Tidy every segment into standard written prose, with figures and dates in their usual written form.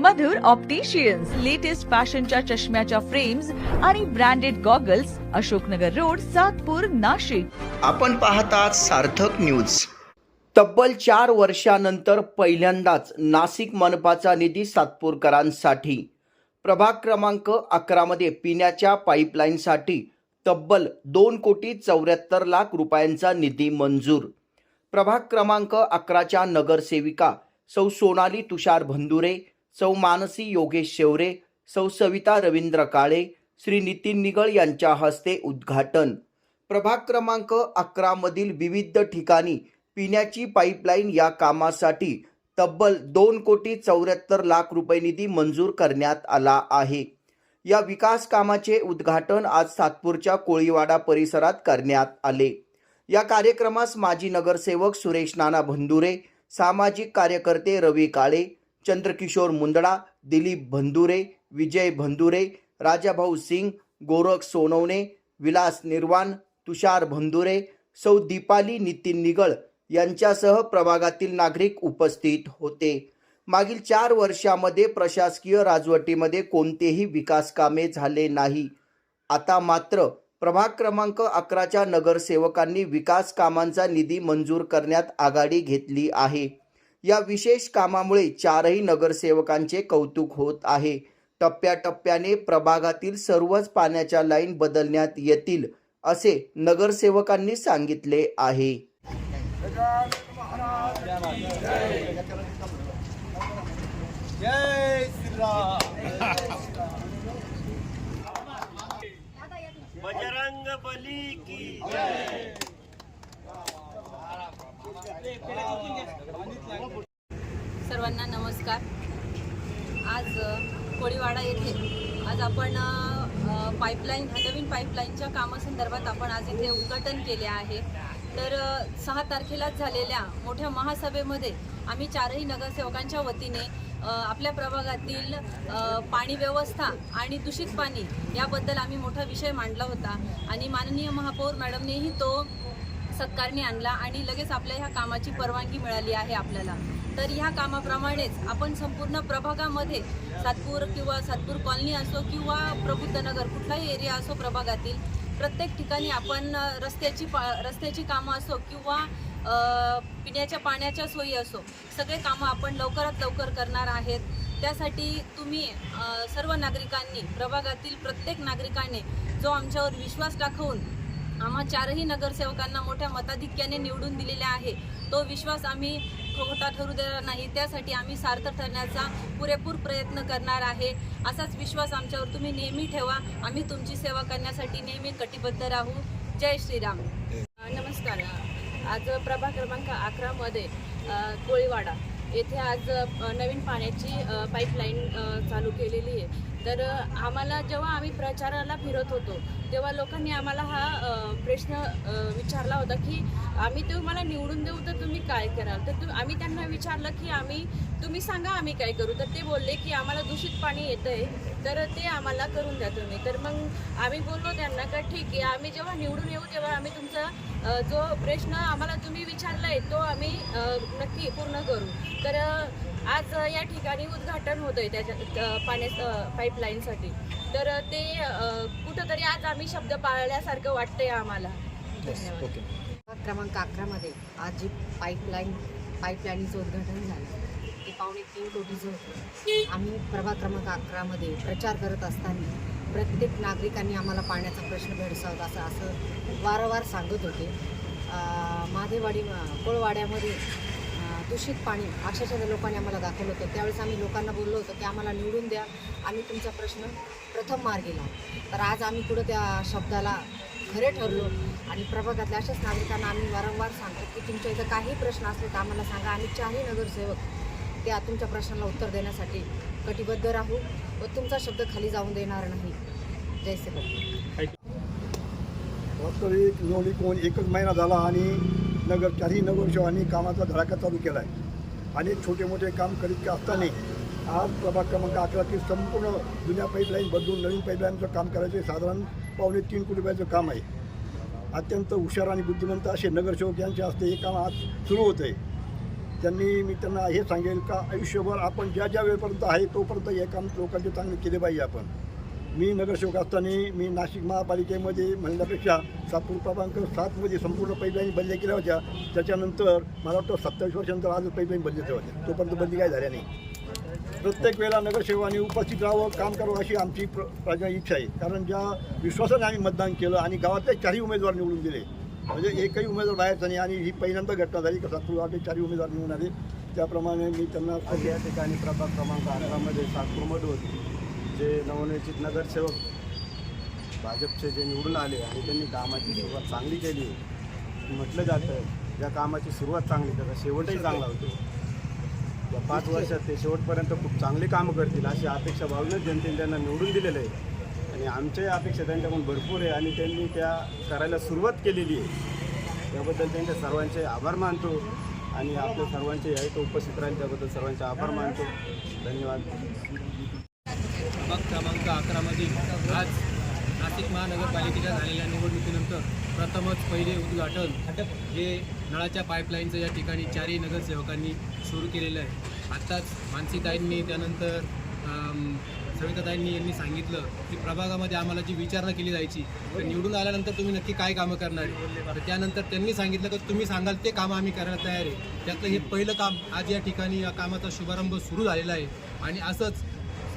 मधुर opticians latest फॅशनच्या चष्म्याच्या frames आणि branded goggles, Ashoknagar road, Satpur, Nashik. आपण पाहतात सार्थक न्यूज. तब्बल 4 वर्षानंतर पहिल्यांदाच नाशिक मनपाचा निधी सातपूरकरांसाठी. प्रभाग क्रमांक 11 मध्ये पिण्याच्या पाईपलाईनसाठी तब्बल 2,74,00,000 रुपयांचा निधी मंजूर. प्रभाग क्रमांक 11च्या नगरसेविका सौ सोनाली तुषार भंदुरे, सौ मानसी योगेश शेवरे, सौ सविता रवींद्र काळे, श्री नितीन निगळ यांच्या हस्ते उद्घाटन. प्रभाग क्रमांक 11 मधील विविध ठिकाणी पिण्याची पाईपलाईन या कामासाठी तब्बल 2,74,00,000 रुपये निधी मंजूर करण्यात आला आहे. या विकास कामाचे उद्घाटन आज सातपूरच्या कोळीवाडा परिसरात करण्यात आले. या कार्यक्रमास माजी नगरसेवक सुरेश नाना भंदुरे, सामाजिक कार्यकर्ते रवी काळे, चंद्रकिशोर मुंदडा, दिलीप भंदुरे, विजय भंदुरे, राजाभाऊ सिंग, गोरख सोनवणे, विलास निर्वाण, तुषार भंदुरे, सौ दीपाली नितीन निगळ यांच्यासह प्रभागातील नागरिक उपस्थित होते. मागील 4 वर्षामध्ये प्रशासकीय राजवटीमध्ये कोणतेही विकास कामे झाले नाही. आता मात्र प्रभाग क्रमांक 11च्या नगरसेवकांनी विकास कामांचा निधी मंजूर करण्यात आघाडी घेतली आहे. या विशेष कामामुळे 4ही नगरसेवकांचे कौतुक होत आहे. टप्प्याटप्प्याने प्रभागातील सर्वच पाण्याच्या लाईन बदलण्यात येतील असे नगरसेवकांनी सांगितले आहे. जय श्रीराम. बजरंग बली की जय. सर्वांना नमस्कार. आज कोळीवाडा येथे आज आपण पाईपलाईन, नवीन पाईपलाईनच्या कामासंदर्भात आपण आज इथे उद्घाटन केले आहे. तर 6 तारखेलाच झालेल्या मोठ्या महासभेमध्ये आम्ही 4ही नगरसेवकांच्या वतीने आपल्या प्रभागातील पाणी व्यवस्था आणि दूषित पाणी याबद्दल आम्ही मोठा विषय मांडला होता आणि माननीय महापौर मॅडमनेही तो सत्कारणी आणला आणि लगेच आपल्या ह्या कामाची परवानगी मिळाली आहे आपल्याला. तर ह्या कामाप्रमाणेच आपण संपूर्ण प्रभागामध्ये सातपूर किंवा सातपूर कॉलनी असो किंवा प्रबुद्धनगर कुठलाही एरिया असो, प्रभागातील प्रत्येक ठिकाणी आपण रस्त्याची कामं असो किंवा पिण्याच्या पाण्याच्या सोयी असो, सगळे कामं आपण लवकरात लवकर करणार आहेत. त्यासाठी तुम्ही सर्व नागरिकांनी, प्रभागातील प्रत्येक नागरिकाने जो आमच्यावर विश्वास दाखवून आम्हा 4ही नगरसेवकांना मोठ्या मताधिक्याने निवडून दिलेला आहे, तो विश्वास आम्ही खोटा ठरू देणार नाही. त्यासाठी आम्ही सार्थक ठरण्याचा पुरेपूर प्रयत्न करणार आहे. असाच विश्वास आमच्यावर तुम्ही नेहमी ठेवा. आम्ही तुमची सेवा करण्यासाठी नेहमी कटिबद्ध राहू. जय श्रीराम. नमस्कार. आज प्रभाग क्रमांक 11 मध्ये कोळीवाडा येथे आज नवीन पाण्याची पाईपलाईन चालू केलेली आहे. तर आम्हाला जेव्हा आम्ही प्रचाराला फिरत होतो तेव्हा लोकांनी आम्हाला हा प्रश्न विचारला होता की आम्ही तुम्हाला निवडून देऊ तर तुम्ही काय कराल. तर आम्ही त्यांना विचारलं की तुम्ही सांगा आम्ही काय करू. तर ते बोलले की आम्हाला दूषित पाणी येतं आहे तर ते आम्हाला करून द्या तुम्ही. तर मग आम्ही बोललो त्यांना का ठीक आहे, आम्ही जेव्हा निवडून येऊ तेव्हा आम्ही तुमचा जो प्रश्न आम्हाला तुम्ही विचारला आहे तो आम्ही नक्की पूर्ण करू. तर आज या ठिकाणी उद्घाटन होतं आहे त्याच्या पाईपलाईनसाठी. तर ते कुठंतरी आज आम्ही शब्द पाळल्यासारखं वाटतंय आम्हाला. प्रभाग क्रमांक 11 मध्ये आज जी पाईपलाईनचं उद्घाटन झालं ते 3.25 कोटीचं होतं. आम्ही प्रभाग क्रमांक 11 मध्ये प्रचार करत असताना प्रत्येक नागरिकांनी आम्हाला पाण्याचा प्रश्न भेडसावत असं वारंवार सांगत होते. माधेवाडी कोळवाड्यामध्ये दूषित पाणी अक्षरशः लोकांनी आम्हाला दाखवलं होतं. त्यावेळेस आम्ही लोकांना बोललो होतो की आम्हाला निवडून द्या, आम्ही तुमचा प्रश्न प्रथम मार्गी लावू. तर आज आम्ही पुढं त्या शब्दाला खरे ठरलो आणि प्रभागातल्या अशाच नागरिकांना आम्ही वारंवार सांगतो की तुमच्या इथं काही प्रश्न असले तर आम्हाला सांगा. आम्ही 4ही नगरसेवक त्या तुमच्या प्रश्नाला उत्तर देण्यासाठी कटिबद्ध राहू व तुमचा शब्द खाली जाऊन देणार नाही. जय श्रीराम. वास्तविक निवडणूक होऊन 1च महिना झाला आणि 4ही नगरसेवकांनी कामाचा धडाका चालू केला आहे. अनेक छोटे मोठे काम करीत असताना आज प्रभाग क्रमांक 11ची संपूर्ण जुन्या पाईपलाईन बदलून नवीन पाईपलाईनचं काम करायचे साधारण 2.25 कोटी रुपयाचं काम आहे. अत्यंत हुशार आणि बुद्धिमंत असे नगरसेवक यांच्या हस्ते हे काम आज सुरू होत आहे. त्यांनी मी त्यांना हे सांगेल का आयुष्यभर आपण ज्या ज्या वेळेपर्यंत आहे तोपर्यंत हे काम लोकांचे चांगले केले पाहिजे आपण. मी नगरसेवक असताना मी नाशिक महापालिकेमध्ये म्हणण्यापेक्षा सातपूर क्रमांक 7मध्ये संपूर्ण पाईपलाईन बंद केल्या होत्या. त्याच्यानंतर मला वाटतं 27 वर्षानंतर आज पाईपलाईन बंद होत्या. तोपर्यंत बंदी काय झाल्या नाही. प्रत्येक वेळेला नगरसेवकांनी उपस्थित राहावं, काम करावं अशी आमची इच्छा आहे. कारण ज्या विश्वासाने आम्ही मतदान केलं आणि गावातले 4ही उमेदवार निवडून दिले, म्हणजे एकही उमेदवार बाहेरचा नाही आणि ही पहिल्यांदा घटना झाली का सातपूर गावातले 4ही उमेदवार निवडून आले. त्याप्रमाणे मी त्यांना या ठिकाणी प्रभाग क्रमांक 11मध्ये सातपूरमधून जे नवनिर्मित नगरसेवक भाजपचे जे निवडून आले आणि त्यांनी कामाची सुरुवात चांगली केली. म्हटलं जातं ज्या कामाची सुरुवात चांगली त्याचा शेवटही चांगला होतो. या 5 वर्षात ते शेवटपर्यंत खूप चांगली कामं करतील अशी अपेक्षा बाळगूनच जनतेने त्यांना निवडून दिलेलं आहे. आणि आमच्याही अपेक्षा त्यांच्याकडून भरपूर आहे आणि त्यांनी त्या करायला सुरुवात केलेली आहे. त्याबद्दल त्यांच्या सर्वांचे आभार मानतो आणि आपल्या सर्वांचे या इथं उपस्थित राहील त्याबद्दल सर्वांचे आभार मानतो. धन्यवाद. प्रभाग क्रमांक 11मध्ये आज नाशिक महानगरपालिकेच्या झालेल्या निवडणुकीनंतर प्रथमच पहिले उद्घाटन हे नळाच्या पाईपलाईनचं या ठिकाणी 4ही नगरसेवकांनी सुरू केलेलं आहे. आत्ताच मानसीताईंनी त्यानंतर सविताताईंनी यांनी सांगितलं की प्रभागामध्ये आम्हाला जी विचारणा केली जायची तर निवडून आल्यानंतर तुम्ही नक्की काय कामं करणार आहे. तर त्यानंतर त्यांनी सांगितलं की तुम्ही सांगाल ते कामं आम्ही करायला तयार आहे. त्यातलं हे पहिलं काम आज या ठिकाणी या कामाचा शुभारंभ सुरू झालेला आहे. आणि असंच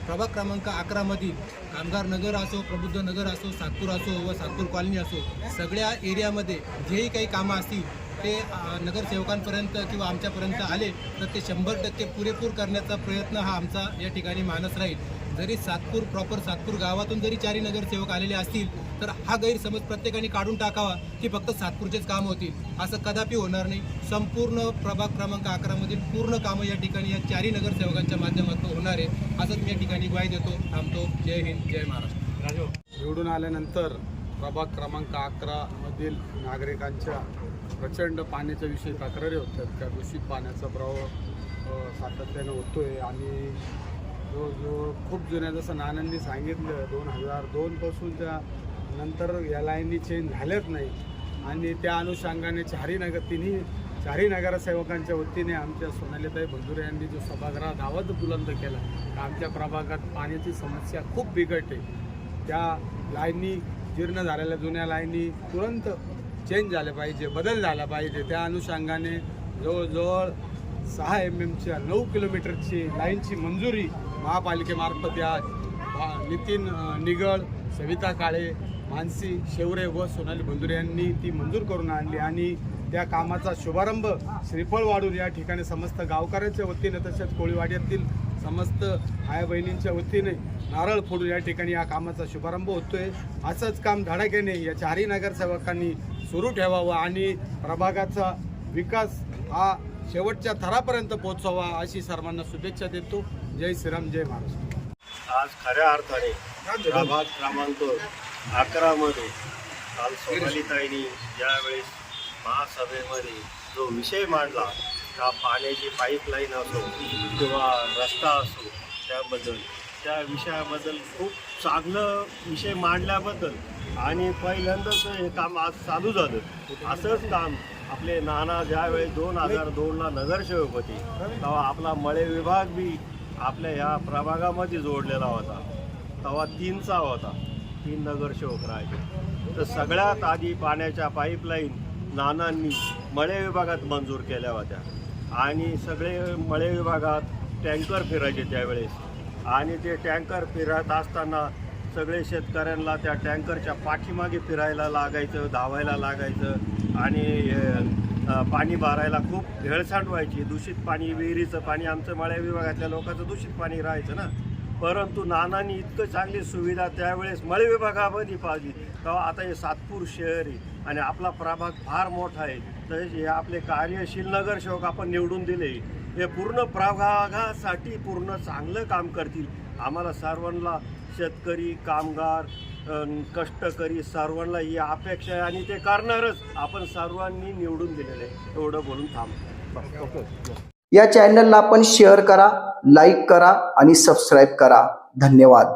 प्रभाग क्रमांक 11मधील कामगार नगर असो, प्रबुद्ध नगर असो, सातपूर असो व सातपूर कॉलनी असो, सगळ्या एरियामध्ये जेही काही कामं असतील ते नगरसेवकांपर्यंत किंवा आमच्यापर्यंत आले तर ते 100% पुरेपूर करण्याचा प्रयत्न हा आमचा या ठिकाणी मानस राहील. जरी सातपूर प्रॉपर सातपूर गावातून जरी 4ही नगरसेवक आलेले असतील तर हा गैरसमज प्रत्येकाने काढून टाकावा की फक्त सातपूरचेच काम होतील, असं कदापि होणार नाही. संपूर्ण प्रभाग क्रमांक 11मधील पूर्ण कामं या ठिकाणी या 4ही नगरसेवकांच्या माध्यमातून होणार आहे असंच मी या ठिकाणी ग्वाही देतो. थांबतो. जय हिंद, जय महाराष्ट्र. निवडून आल्यानंतर प्रभाग क्रमांक 11मधील नागरिकांच्या प्रचंड पाण्याच्या विषयी तक्रारी होतात. त्या दूषित पाण्याचा प्रवाह सातत्यानं होतो आहे आणि जो खूप जुन्या जसं नानांनी सांगितलं 2002पासूनच्या नंतर या लाईनी चेंज झाल्याच नाही. आणि त्या अनुषंगाने 4ही नगरसेवकांच्या वतीने आमच्या सोनालीताई बंधुरे यांनी जो सभागृहात आवाज बुलंद केला तर आमच्या प्रभागात पाण्याची समस्या खूप बिकटते. त्या लाईनी जीर्ण झालेल्या जुन्या लाईनी तुरंत चेंज झाल्या पाहिजे, बदल झाला पाहिजे. त्या अनुषंगाने जवळजवळ 6 mmच्या 9 किलोमीटरची लाईनची मंजुरी महापालिकेमार्फत या नितीन निगळ, सविता काळे, मानसी शेवरे व सोनाली बंधुरे यांनी ती मंजूर करून आणली. आणि त्या कामाचा शुभारंभ श्रीफळवाडून या ठिकाणी समस्त गावकऱ्यांच्या वतीने तसेच कोळीवाड्यातील समस्त आया बहिणींच्या वतीने नारळ फोडून या ठिकाणी या कामाचा शुभारंभ होतोय. असंच काम धडाक्याने या 4ही नगरसेवकांनी सुरू ठेवावं आणि प्रभागाचा विकास हा शेवटच्या थरापर्यंत पोहोचावा अशी सर्वांना शुभेच्छा देतो. जय श्रीराम, जय महाराष्ट्र. आज खऱ्या अर्थाने प्रभाग क्रमांक 11मध्ये काल सोनालीताईंनी ज्यावेळेस महासभेमध्ये जो विषय मांडला का पाण्याची पाईपलाईन असो किंवा रस्ता असो त्याबद्दल त्या विषयाबद्दल खूप चांगलं विषय मांडल्याबद्दल आणि पहिल्यांदाच हे काम आज चालू झालं. असंच काम आपले नाना ज्यावेळेस 2002ला नगरसेवक होते तेव्हा आपला मळे विभाग बी आपल्या ह्या प्रभागामध्ये जोडलेला होता. तेव्हा 3चा होता, 3 नगरसेवक राहायचे. तर सगळ्यात आधी पाण्याच्या पाईपलाईन नानांनी मळे विभागात मंजूर केल्या होत्या आणि सगळे मळे विभागात टँकर फिरायचे त्यावेळेस आणि ते टँकर फिरत असताना सगळे शेतकऱ्यांना त्या टँकरच्या पाठीमागे फिरायला लागायचं, धावायला लागायचं आणि पाणी भरायला खूप हेळसांड व्हायची. दूषित पाणी, विहिरीचं पाणी आमचं मळ्या विभागातल्या लोकांचं दूषित पाणी राहायचं ना. परंतु नानांनी इतकं चांगली सुविधा त्यावेळेस मळे विभागामध्ये पाहिली तेव्हा आता हे सातपूर शहर आहे आणि आपला प्रभाग फार मोठा आहे. तर हे आपले कार्यशील नगरसेवक आपण निवडून दिले हे पूर्ण प्रभागासाठी पूर्ण चांगलं काम करतील. आम्हाला सर्वांना शेतकरी, कामगार, कष्टकरी सर्वांना ही अपेक्षा आहे आणि ते करणारच. आपण सर्वांनी निवडून दिलेलं आहे. एवढं बोलून थांबतो. या चॅनलला आपण शेअर करा, लाईक करा आणि सबस्क्राईब करा. धन्यवाद.